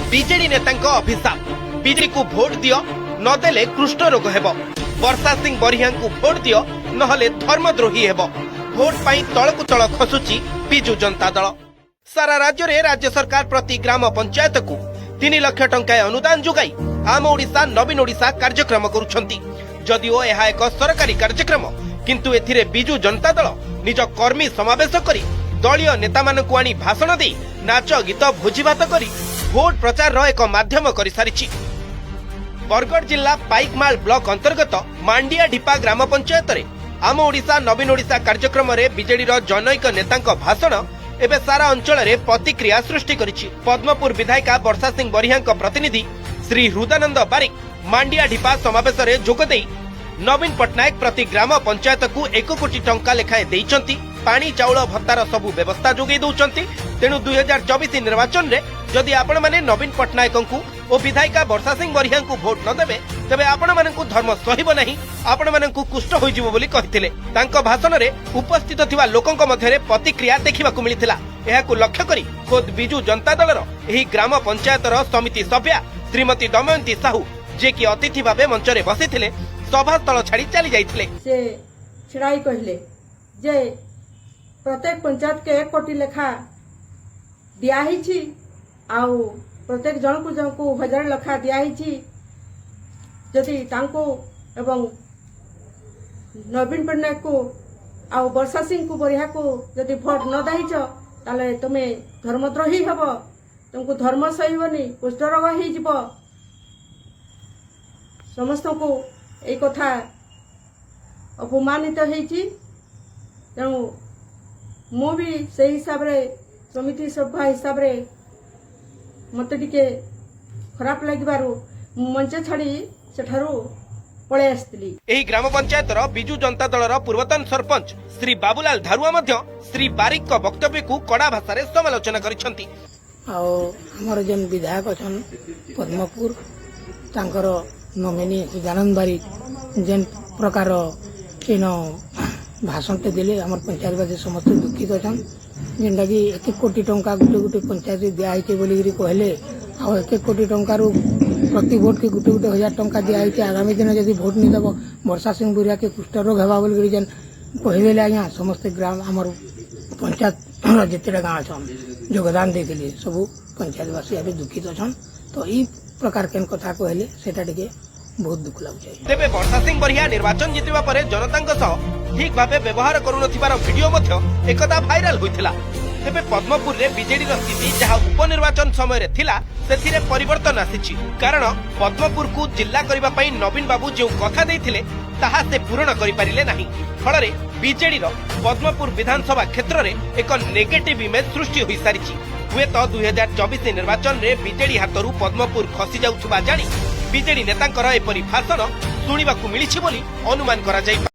BJD नेता अभिशाप BJD को भोट दियो नदेले कुष्ठ रोग हेब वर्षा सिंह बरिहा को भोट दियो नहले धर्मद्रोही हेब भोट पाई तळकु तळ खसुची बिजु जनता दल सारा राज्य रे राज्य सरकार प्रति ग्राम पंचायत को 3 लाख टंका अनुदान जोगाई आम ओडिशा नवीन ओडिशा कार्यक्रम करुछंती जदिओ यह एक सरकारी कार्यक्रम किंतु एथिरे बिजु जनता दल निज कर्मी समावेश करी दलीय नेता मानकु आनी भाषण दे नाच गीत भोजीभात करी भोट प्रचार रो एक माध्यम करि सारिछि। बरगढ़ जिला पाइकमाल ब्लॉक अंतर्गत मांडिया ढिपा ग्राम पंचायत रे आम ओडिशा नवीन ओडिशा कार्यक्रम रे बीजेडी रो जनैक नेतांक भाषण एबे सारा अंचल रे प्रतिक्रिया सृष्टि करिछि। पद्मपुर विधायिका वर्षा सिंह बरिहांक प्रतिनिधि श्री हृदानंद बारिक मांडिया ढिपा समावेश रे जोग देई नवीन पटनायक प्रति ग्राम पंचायत को 1 कोटी टंका लेखाए देइचंती पानी चाउल भत्तार सबु व्यवस्था जोगै दउचंती। तेणु 2024 निर्वाचन रे जदि आपण माने नवीन पटनायक को और विधायिका वर्षा सिंह बरिहा को भोट न देबे तबे आपण मानकु धर्म सहिब नाही आपण मानकु कुष्ठ होई जिवो बोली कहिथिले। तांको भाषण रे उपस्थित थिबा लोकंक मध्यरे प्रतिक्रिया देखिबाकू मिलिथिला। एहाकू लक्ष्य करी खुद बिजु जनता दलर एही ग्राम पंचायतर समिति सभ्या श्रीमती दमयंती साहू जे कि अतिथि भाबे मंचरे बसिथिले सभा स्थल छाड़ी चली जाइथिले। से छिड़ाई कहले जे प्रत्येक पंचायत के 1 कोटी लेखा दिया हिची आउ प्रत्येक जन को 1000 लेखा दिया हिची जदि तांको एवं नवीन पटनायक को आउ वर्षा सिंह को बरिहा को जदि भोट न दाइच ताले तुमे धर्मद्रोही हब तुमको धर्म सहिबनी कुष्ठ रोग हो जिवो समस्त को ए कथा अपमानित होईची। तेणु मु भी से हिसाब रे समिति सभा हिसाब रे मत टिके खराब लागिबारु मंच छाड़ी सेठारु पळे आस्तिली। एही ग्राम पंचायतर बिजु जनता दलर पूर्वतन सरपंच श्री बाबूलाल धारुआ मध्य श्री बारिक को वक्तव्य को कड़ा भाषा रे समालोचना करिसंती। आ हमर जन विधायक अछन पद्मपुर तांकर नोमिनी हृदानंद बारिक जेन प्रकार इन भाषण टे देले हमर पंचायतवासी समस्त दुखित अछन जेनटा कि 1 कोटी टंका गुटे गुटे पंचायत दिया है बोली कहले आ 1 कोटी टंकार प्रति भोट के गुटे गुटे 1000 टंका दिया है। आगामी दिन जब भोट नहीं देव वर्षा सिंह बुरिया के कुष्ठ रोग हेबा बोली जेन कहले आज्ञा समस्त ग्राम हमर पंचायत जितेटा गाँव छन योगदान देते सब पंचायतवासी अभी दुखित अछन। तो ई प्रकार केन कथा कहले सेटा टिके बहुत दुख लाଗୁଛି। तेबे वर्षा सिंह बरिहा निर्वाचन जितिबा परे जनतांक सह ठीक भाबे व्यवहार करुनथिबार वीडियो मध्य एकदा भाइराल होइथिला। तेबे पद्मपुर रे बीजेडी रो स्थिति जहा उपनिर्वाचन समय रे थिला सेथिरे परिवर्तन आसीछि। कारण पद्मपुर को जिल्ला करिबा पई नवीन बाबू जे कथा देइथिले ताहा से पूर्ण करि पारिले नाही। फଳରେ बीजेडी रो पद्मपुर विधानसभा क्षेत्र रे एक नेगेटिव इमेज सृष्टि होई सारिछि। हुए तो 2024 निर्वाचन रे बीजेडी हातरू पद्मपुर खसी जाउथबा जानी बीजेडी नेतांकर एपरि भाषण शुणिबाकू मिलिछि बोली अनुमान करा जाई।